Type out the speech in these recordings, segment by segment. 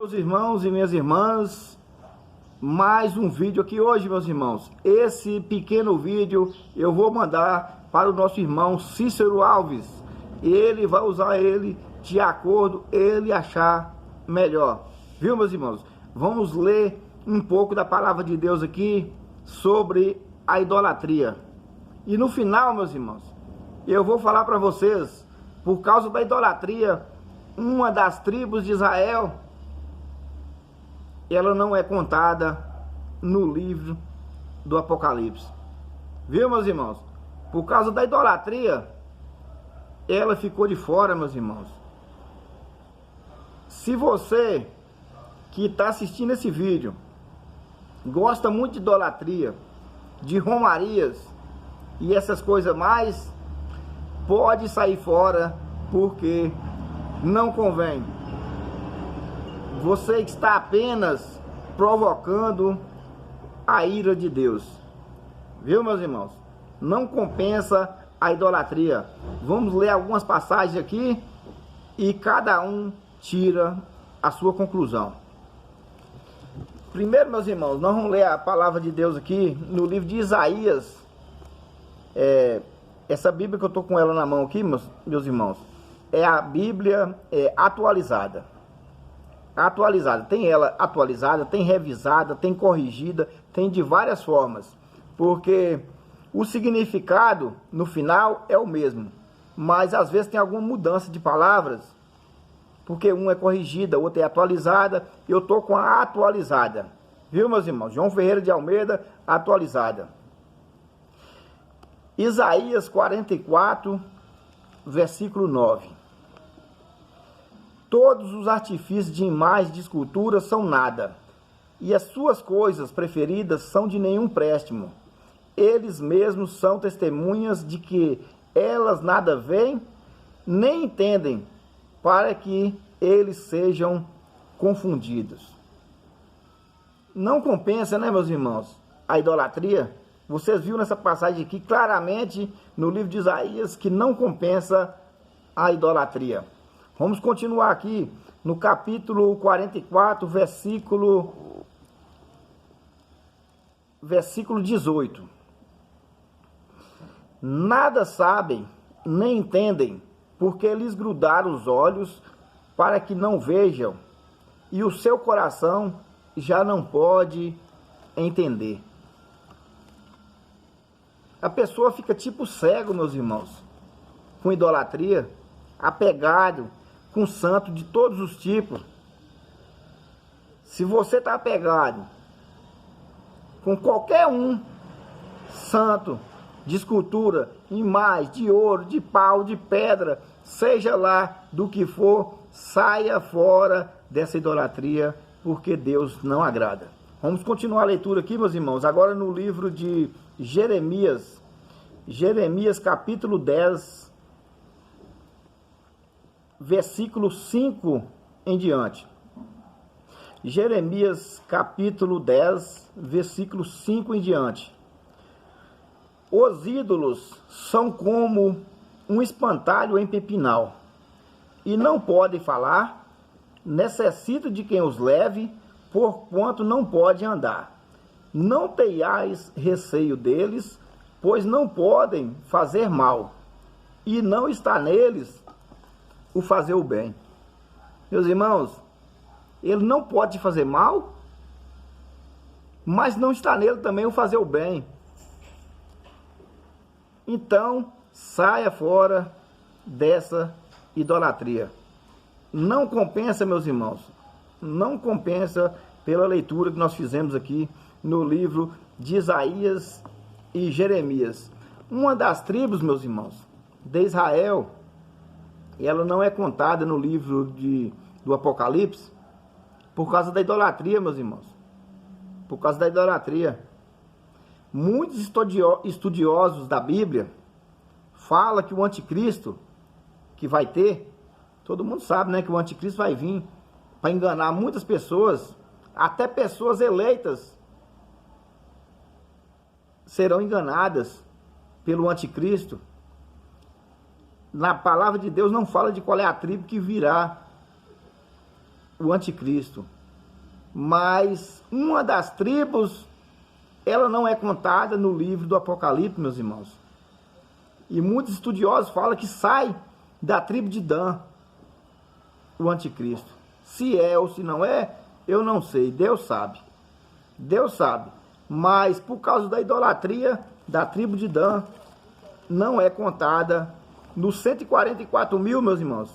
Meus irmãos e minhas irmãs, mais um vídeo aqui hoje, meus irmãos. Esse pequeno vídeo eu vou mandar para o nosso irmão Cícero Alves. Ele vai usar ele de acordo ele achar melhor. Viu, meus irmãos? Vamos ler um pouco da palavra de Deus aqui sobre a idolatria. E no final, meus irmãos, eu vou falar para vocês, por causa da idolatria, uma das tribos de Israel, ela não é contada no livro do Apocalipse. Viu, meus irmãos? Por causa da idolatria, ela ficou de fora, meus irmãos. Se você que está assistindo esse vídeo gosta muito de idolatria, de romarias e essas coisas mais, pode sair fora, porque não convém. Você está apenas provocando a ira de Deus. Viu, meus irmãos? Não compensa a idolatria. Vamos ler algumas passagens aqui e cada um tira a sua conclusão. Primeiro, meus irmãos, nós vamos ler a palavra de Deus aqui no livro de Isaías. Essa Bíblia que eu estou com ela na mão aqui, meus irmãos, é a Bíblia atualizada. Tem ela atualizada, tem revisada, tem corrigida, tem de várias formas. Porque o significado no final é o mesmo. Mas às vezes tem alguma mudança de palavras. Porque uma é corrigida, outra é atualizada. Eu estou com a atualizada. Viu, meus irmãos? João Ferreira de Almeida, atualizada. Isaías 44, versículo 9. Todos os artifícios de imagem de escultura são nada, e as suas coisas preferidas são de nenhum préstimo. Eles mesmos são testemunhas de que elas nada veem, nem entendem, para que eles sejam confundidos. Não compensa, né, meus irmãos, a idolatria? Vocês viram nessa passagem aqui claramente no livro de Isaías que não compensa a idolatria. Vamos continuar aqui no capítulo 44, versículo 18. Nada sabem, nem entendem, porque lhes grudaram os olhos para que não vejam, e o seu coração já não pode entender. A pessoa fica tipo cego, meus irmãos, com idolatria, apegado com santo de todos os tipos. Se você está apegado com qualquer um santo de escultura, imagem, de ouro, de pau, de pedra, seja lá do que for, saia fora dessa idolatria, porque Deus não agrada. Vamos continuar a leitura aqui, meus irmãos, agora no livro de Jeremias, capítulo 10, versículo 5 em diante. Jeremias capítulo 10, versículo 5 em diante. Os ídolos são como um espantalho em pepinal, e não podem falar, necessitam de quem os leve, porquanto não pode andar. Não tenhais receio deles, pois não podem fazer mal, e não está neles o fazer o bem. Meus irmãos, ele não pode fazer mal, mas não está nele também o fazer o bem. Então, saia fora dessa idolatria. Não compensa, meus irmãos, não compensa pela leitura que nós fizemos aqui no livro de Isaías e Jeremias. Uma das tribos, meus irmãos, de Israel, ela não é contada no livro do Apocalipse por causa da idolatria, meus irmãos. Por causa da idolatria. Muitos estudiosos da Bíblia falam que o anticristo que vai ter, todo mundo sabe, né, que o anticristo vai vir para enganar muitas pessoas, até pessoas eleitas serão enganadas pelo anticristo. Na palavra de Deus não fala de qual é a tribo que virá o anticristo. mas uma das tribos, ela não é contada no livro do Apocalipse, meus irmãos. E muitos estudiosos falam que sai da tribo de Dan, o anticristo. Se é ou se não é, eu não sei, Deus sabe. Deus sabe. Mas por causa da idolatria da tribo de Dan, não é contada nos 144 mil, meus irmãos,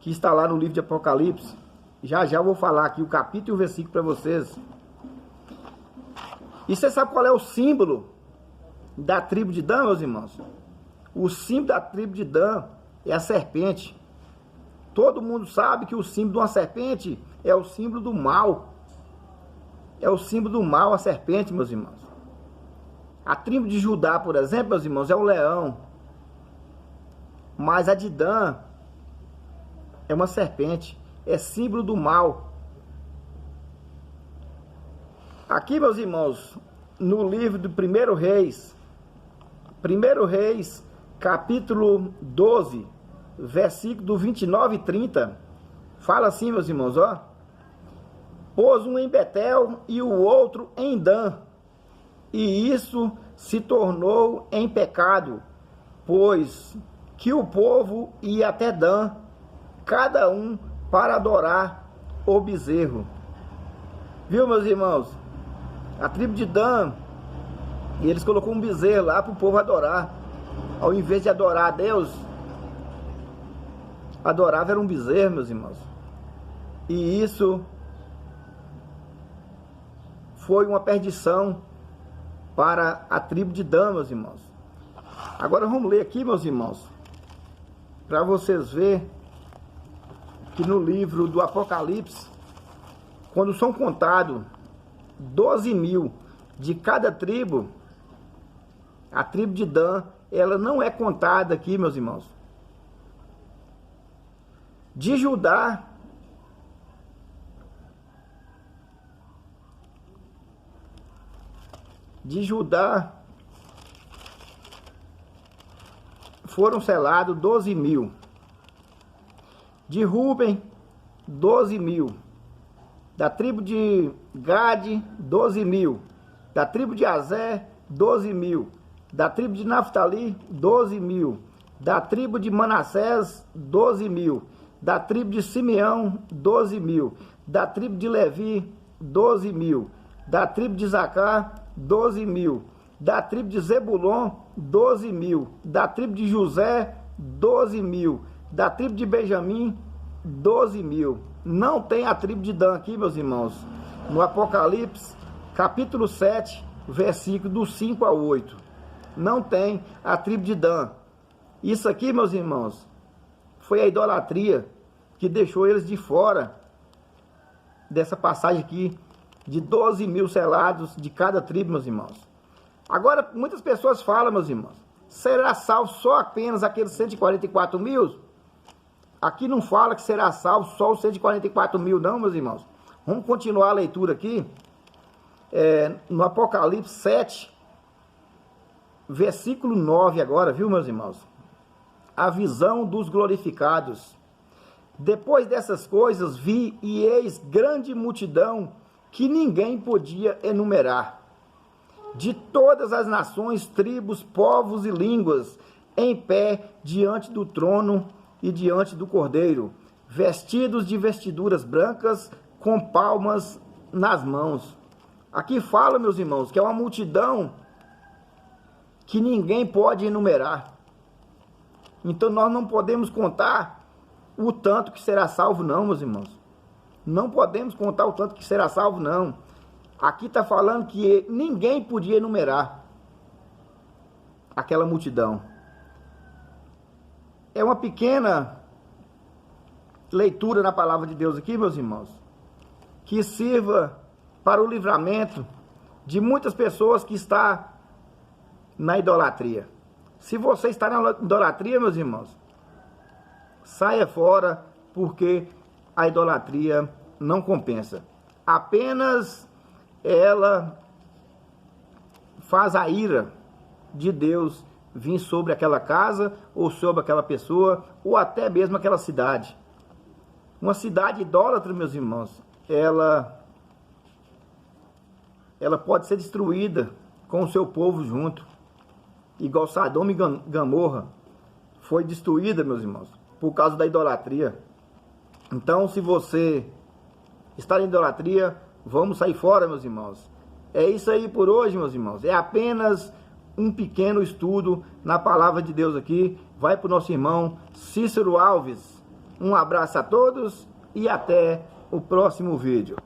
que está lá no livro de Apocalipse. Já eu vou falar aqui o capítulo e o versículo para vocês. E você sabe qual é o símbolo da tribo de Dan, meus irmãos? O símbolo da tribo de Dan é a serpente. Todo mundo sabe que o símbolo de uma serpente é o símbolo do mal. É o símbolo do mal, a serpente, meus irmãos. A tribo de Judá, por exemplo, meus irmãos, é o leão. Mas a de Dan é uma serpente. É símbolo do mal. Aqui, meus irmãos, no livro do 1 Reis, capítulo 12, versículo do 29 e 30, fala assim, meus irmãos, ó. Pôs um em Betel e o outro em Dan, e isso se tornou em pecado, pois que o povo ia até Dan, cada um para adorar o bezerro. Viu, meus irmãos? A tribo de Dan, e eles colocou um bezerro lá para o povo adorar. Ao invés de adorar a Deus, adorava era um bezerro, meus irmãos. E isso foi uma perdição para a tribo de Dan, meus irmãos. Agora vamos ler aqui, meus irmãos, para vocês verem que no livro do Apocalipse, quando são contados 12 mil de cada tribo, a tribo de Dan, ela não é contada aqui, meus irmãos. De Judá, foram selados 12 mil. De Ruben, 12 mil. Da tribo de Gade, 12 mil. Da tribo de Aser, 12 mil. Da tribo de Naftali, 12 mil. Da tribo de Manassés, 12 mil. Da tribo de Simeão, 12 mil. Da tribo de Levi, 12 mil. Da tribo de Zacar, 12 mil. Da tribo de Zebulon, 12 mil. Da tribo de José, 12 mil. Da tribo de Benjamim, 12 mil. Não tem a tribo de Dan aqui, meus irmãos. No Apocalipse, capítulo 7, versículo do 5 ao 8. Não tem a tribo de Dan. Isso aqui, meus irmãos, foi a idolatria que deixou eles de fora dessa passagem aqui de 12 mil selados de cada tribo, meus irmãos. Agora, muitas pessoas falam, meus irmãos, será salvo só apenas aqueles 144 mil? Aqui não fala que será salvo só os 144 mil, não, meus irmãos. Vamos continuar a leitura aqui. No Apocalipse 7, versículo 9 agora, viu, meus irmãos? A visão dos glorificados. Depois dessas coisas vi e eis grande multidão que ninguém podia enumerar, de todas as nações, tribos, povos e línguas, em pé diante do trono e diante do Cordeiro, vestidos de vestiduras brancas, com palmas nas mãos. Aqui fala, meus irmãos, que é uma multidão que ninguém pode enumerar. Então nós não podemos contar o tanto que será salvo, não, meus irmãos. Não podemos contar o tanto que será salvo, não. Aqui está falando que ninguém podia enumerar aquela multidão. É uma pequena leitura na palavra de Deus aqui, meus irmãos, que sirva para o livramento de muitas pessoas que estão na idolatria. Se você está na idolatria, meus irmãos, saia fora, porque a idolatria não compensa. Apenas ela faz a ira de Deus vir sobre aquela casa, ou sobre aquela pessoa, ou até mesmo aquela cidade. Uma cidade idólatra, meus irmãos, ela pode ser destruída com o seu povo junto, igual Sodoma e Gomorra foi destruída, meus irmãos, por causa da idolatria. Então, se você está em idolatria, vamos sair fora, meus irmãos. É isso aí por hoje, meus irmãos. É apenas um pequeno estudo na palavra de Deus aqui. Vai para o nosso irmão Cícero Alves. Um abraço a todos e até o próximo vídeo.